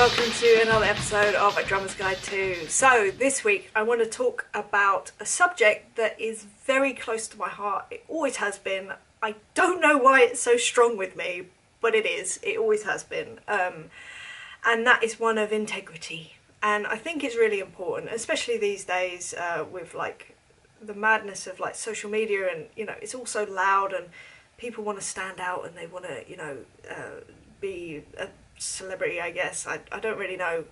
welcome to another episode of A Drummer's Guide to. So this week I want to talk about a subject that is very close to my heart. It always has been. I don't know why it's so strong with me, but it is. It always has been. And that is one of integrity. And I think it's really important, especially these days with like the madness of like social media, and you know, it's all so loud and people want to stand out and they want to, you know, be a celebrity, I guess. I don't really know.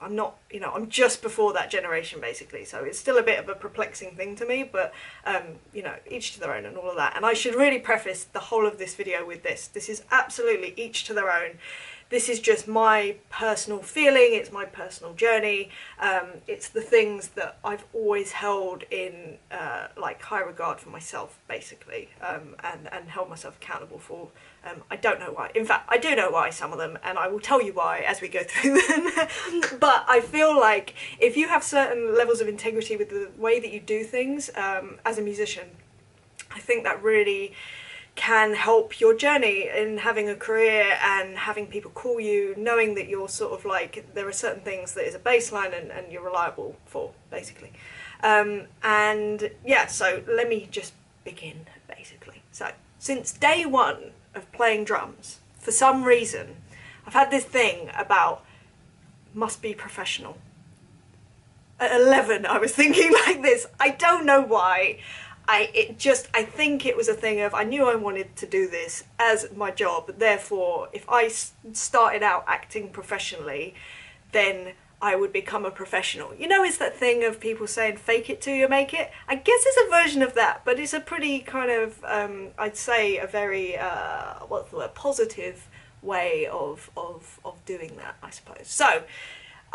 I'm not, you know, I'm just before that generation basically, so it's still a bit of a perplexing thing to me, but you know, each to their own and all of that. And I should really preface the whole of this video with this. This is absolutely each to their own. This is just my personal feeling, it's my personal journey, it's the things that I've always held in like high regard for myself, basically, and held myself accountable for. I don't know why. In fact, I do know why, some of them, and I will tell you why as we go through them. But I feel like if you have certain levels of integrity with the way that you do things as a musician, I think that really can help your journey in having a career and having people call you, knowing that you're sort of like, there are certain things that is a baseline and you're reliable for, basically. And yeah, so let me just begin, basically. So since day one of playing drums, for some reason, I've had this thing about must be professional. At 11, I was thinking like this. I don't know why. I think it was a thing of, I knew I wanted to do this as my job, therefore if I started out acting professionally, then I would become a professional. You know, it's that thing of people saying fake it till you make it? I guess it's a version of that, but it's a pretty kind of, I'd say a very, what's the word, positive way of doing that, I suppose. So,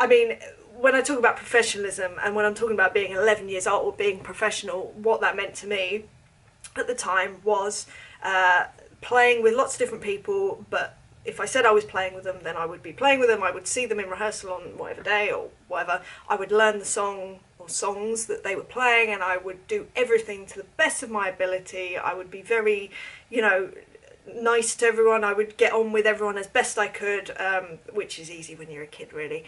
I mean, when I talk about professionalism and when I'm talking about being 11 years old, being professional, what that meant to me at the time was playing with lots of different people, but if I said I was playing with them, then I would be playing with them. I would see them in rehearsal on whatever day or whatever. I would learn the song or songs that they were playing, and I would do everything to the best of my ability. I would be very, you know, nice to everyone. I would get on with everyone as best I could, which is easy when you're a kid, really,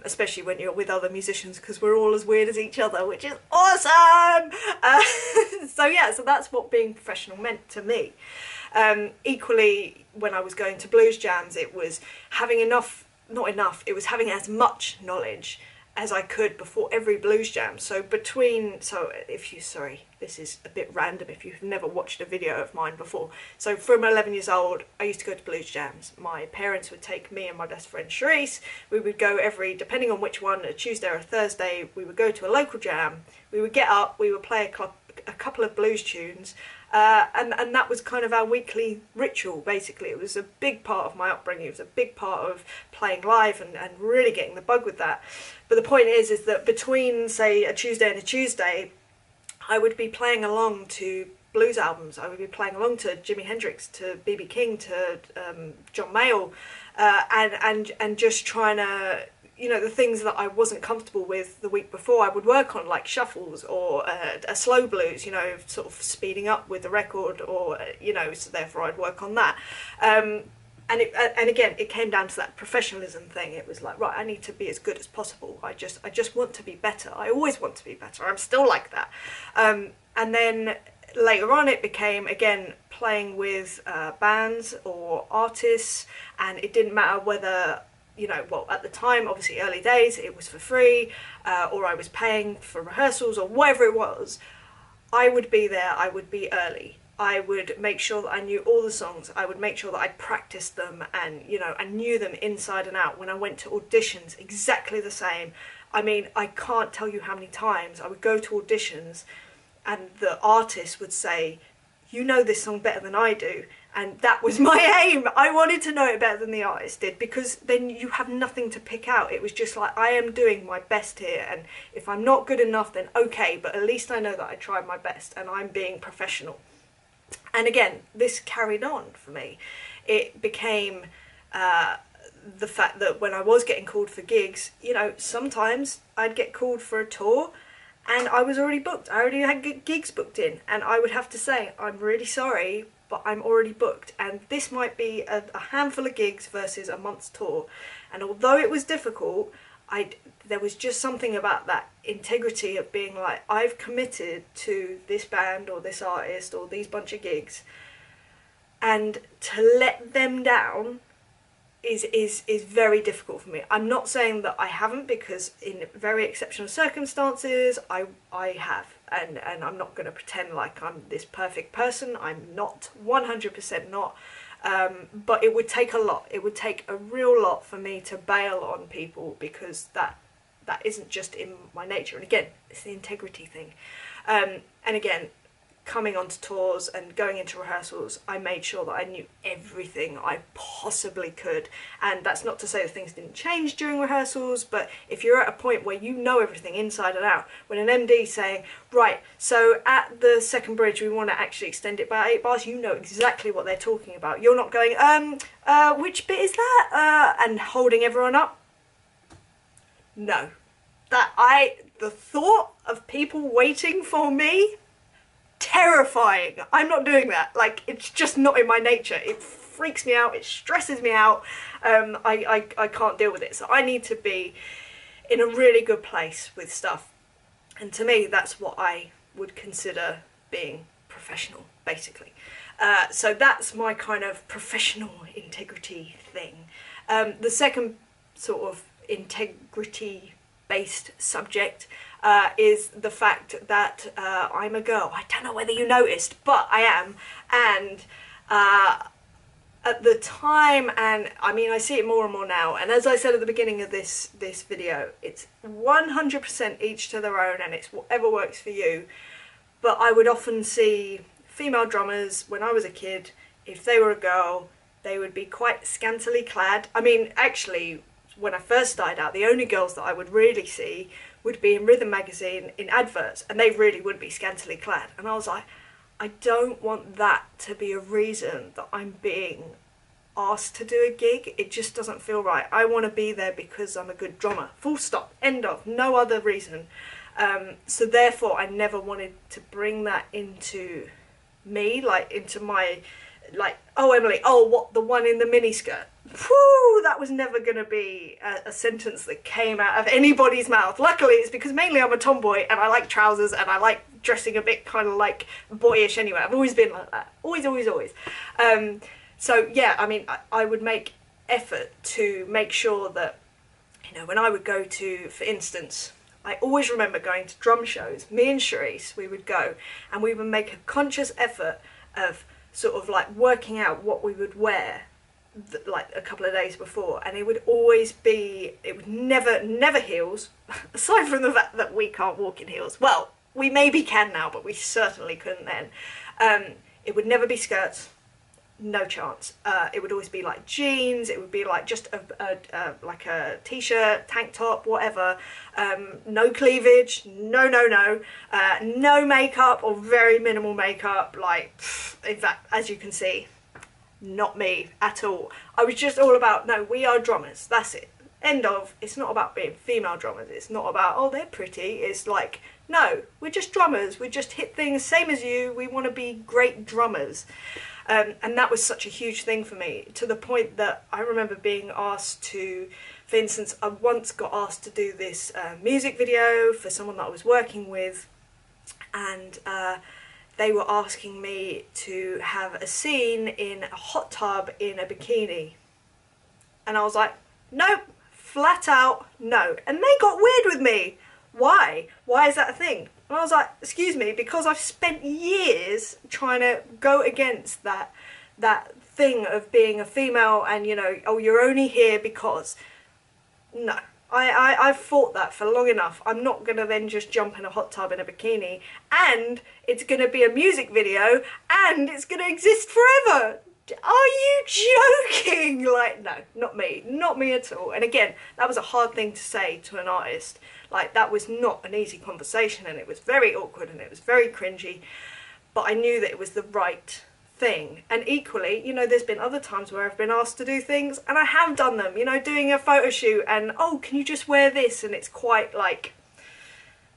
especially when you're with other musicians, because we're all as weird as each other, which is awesome. So yeah, so that's what being professional meant to me. Equally, when I was going to blues jams, it was having it was having as much knowledge as I could before every blues jam. So sorry, this is a bit random if you've never watched a video of mine before. So from 11 years old, I used to go to blues jams. My parents would take me and my best friend Charisse. We would go depending on which one, a Tuesday or a Thursday, we would go to a local jam. We would get up, we would play a couple of blues tunes, and that was kind of our weekly ritual, basically. It was a big part of my upbringing. It was a big part of playing live and really getting the bug with that. But the point is that between, say, a Tuesday and a Tuesday, I would be playing along to blues albums. I would be playing along to Jimi Hendrix, to B.B. King, to John Mayall, and just trying to, you know, the things that I wasn't comfortable with the week before, I would work on, like shuffles or a slow blues, you know, sort of speeding up with the record, or, you know, so therefore I'd work on that. And again, it came down to that professionalism thing. It was like, right, I need to be as good as possible. I just want to be better. I always want to be better. I'm still like that. And then later on, it became, again, playing with bands or artists, and it didn't matter whether, you know, well, at the time, obviously early days, it was for free, or I was paying for rehearsals or whatever it was. I would be there, I would be early. I would make sure that I knew all the songs. I would make sure that I practiced them and, you know, I knew them inside and out. When I went to auditions, exactly the same. I mean, I can't tell you how many times I would go to auditions and the artist would say, you know this song better than I do. And that was my aim. I wanted to know it better than the artist did, because then you have nothing to pick out. It was just like, I am doing my best here, and if I'm not good enough, then okay, but at least I know that I tried my best and I'm being professional. And again, this carried on for me. It became the fact that when I was getting called for gigs, you know, sometimes I'd get called for a tour and I was already booked. I already had gigs booked in, and I would have to say, I'm really sorry, but I'm already booked. And this might be a handful of gigs versus a month's tour. And although it was difficult, there was just something about that integrity of being like, I've committed to this band or this artist or these bunch of gigs, and to let them down is very difficult for me. I'm not saying that I haven't, because in very exceptional circumstances I have, and I'm not going to pretend like I'm this perfect person. I'm not, 100% not. But it would take a lot. It would take a real lot for me to bail on people, because that isn't just in my nature. And again, it's the integrity thing. And again, coming onto tours and going into rehearsals, I made sure that I knew everything I possibly could. And that's not to say that things didn't change during rehearsals, but if you're at a point where you know everything inside and out, when an MD's saying, right, so at the second bridge we want to actually extend it by 8 bars, you know exactly what they're talking about. You're not going, which bit is that? And holding everyone up. No. The thought of people waiting for me, terrifying. I'm not doing that. Like, it's just not in my nature. It freaks me out. It stresses me out. I can't deal with it. So I need to be in a really good place with stuff. And to me, that's what I would consider being professional, basically. So that's my kind of professional integrity thing. The second sort of integrity-based subject is the fact that I'm a girl. I don't know whether you noticed, but I am. And at the time, and I mean, I see it more and more now, and as I said at the beginning of this video, it's 100% each to their own, and it's whatever works for you. But I would often see female drummers when I was a kid. If they were a girl, they would be quite scantily clad. I mean, actually, when I first started out, the only girls that I would really see would be in Rhythm magazine, in adverts, and they really would be scantily clad. And I was like, I don't want that to be a reason that I'm being asked to do a gig. It just doesn't feel right. I want to be there because I'm a good drummer. Full stop. End of. No other reason. So therefore, I never wanted to bring that into me, like into my, like, oh, Emily, oh, what, the one in the miniskirt? Whew, that was never going to be a sentence that came out of anybody's mouth. Luckily, it's because mainly I'm a tomboy and I like trousers and I like dressing a bit kind of like boyish anyway. I've always been like that. Always, always, always. So yeah, I mean, I would make effort to make sure that, you know, when I would go to, for instance, I always remember going to drum shows. Me and Charisse, we would go and we would make a conscious effort of sort of like working out what we would wear like a couple of days before, and it would always be, it would never heels, aside from the fact that we can't walk in heels. Well, we maybe can now, but we certainly couldn't then. It would never be skirts, no chance. It would always be like jeans. It would be like just like a t-shirt, tank top, whatever. No cleavage, no makeup or very minimal makeup. Like, in fact, as you can see, not me at all. I was just all about, no, we are drummers, that's it. End of. It's not about being female drummers. It's not about, oh, they're pretty. It's like, no, we're just drummers. We just hit things same as you. We want to be great drummers. And that was such a huge thing for me, to the point that I remember being asked to, for instance, I once got asked to do this music video for someone that I was working with, and they were asking me to have a scene in a hot tub in a bikini. And I was like, nope, flat out, no. And they got weird with me. Why? Why is that a thing? And I was like, excuse me, because I've spent years trying to go against that thing of being a female and, you know, oh, you're only here because. No. I've fought that for long enough. I'm not going to then just jump in a hot tub in a bikini, and it's going to be a music video, and it's going to exist forever. Are you joking? Like, no, not me at all. And again, that was a hard thing to say to an artist. Like, that was not an easy conversation, and it was very awkward, and it was very cringy, but I knew that it was the right thing. And equally, you know, there's been other times where I've been asked to do things and I have done them, you know, doing a photo shoot and, oh, can you just wear this? And it's quite like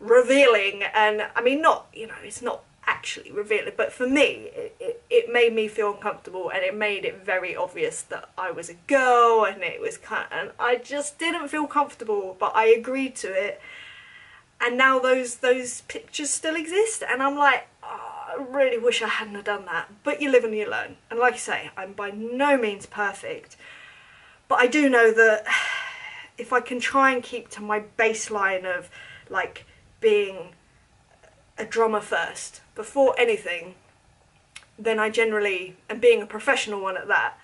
revealing, and I mean, not, you know, it's not actually revealing, but for me it made me feel uncomfortable, and it made it very obvious that I was a girl, and it was and I just didn't feel comfortable, but I agreed to it. And now those pictures still exist, and I'm like, oh, I really wish I hadn't have done that. But you live and you learn. And like I say, I'm by no means perfect, but I do know that if I can try and keep to my baseline of like being a drummer first before anything, then I generally, and being a professional one at that,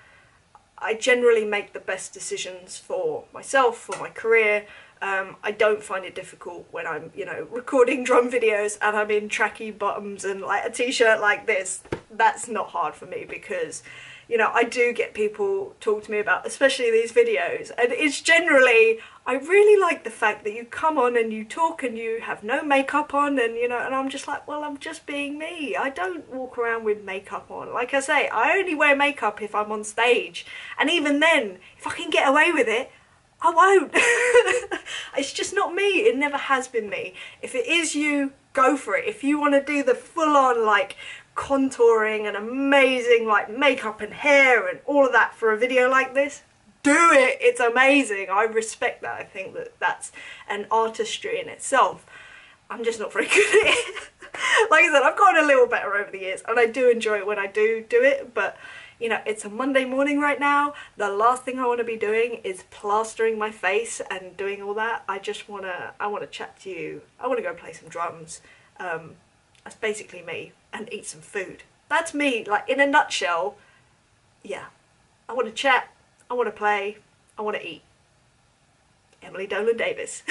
I generally make the best decisions for myself, for my career. I don't find it difficult when I'm, you know, recording drum videos and I'm in tracky bottoms and like a t-shirt like this. That's not hard for me, because, you know, I do get people talk to me about, especially these videos, and it's generally, I really like the fact that you come on and you talk and you have no makeup on, and, you know, and I'm just like, well, I'm just being me. I don't walk around with makeup on. Like I say, I only wear makeup if I'm on stage, and even then, if I can get away with it, I won't. It's just not me. It never has been me. If it is you, go for it. If you want to do the full-on like contouring and amazing like makeup and hair and all of that for a video like this, do it. It's amazing. I respect that. I think that that's an artistry in itself. I'm just not very good at it. Like I said, I've gotten a little better over the years, and I do enjoy it when I do it, but you know, it's a Monday morning right now. The last thing I want to be doing is plastering my face and doing all that. I want to chat to you. I want to go play some drums. That's basically me, and eat some food. That's me, like in a nutshell. Yeah, I want to chat, I want to play, I want to eat. Emily Dolan Davis.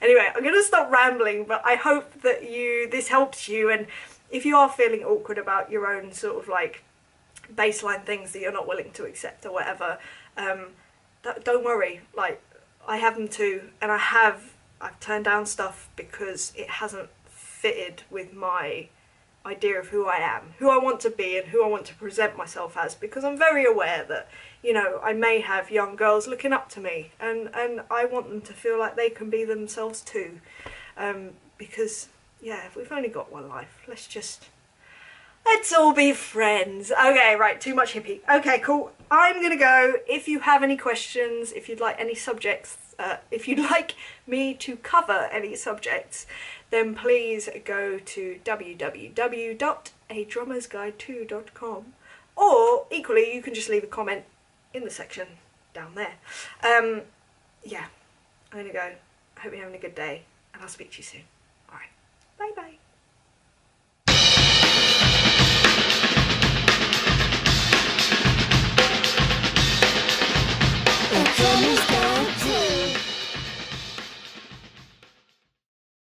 Anyway, I'm going to stop rambling, but I hope that this helps you, and if you are feeling awkward about your own sort of like baseline things that you're not willing to accept or whatever, don't worry, like I have them too, and I've turned down stuff because it hasn't fitted with my idea of who I am, who I want to be, and who I want to present myself as, because I'm very aware that, you know, I may have young girls looking up to me, and I want them to feel like they can be themselves too, because yeah, we've only got one life. Let's all be friends. Okay, right, too much hippie. Okay, cool. I'm gonna go. If you have any questions, if you'd like any subjects, if you'd like me to cover any subjects, then please go to www.adrummersguide2.com, or equally, you can just leave a comment in the section down there. Yeah, I'm gonna go. I hope you're having a good day, and I'll speak to you soon. Alright, bye bye.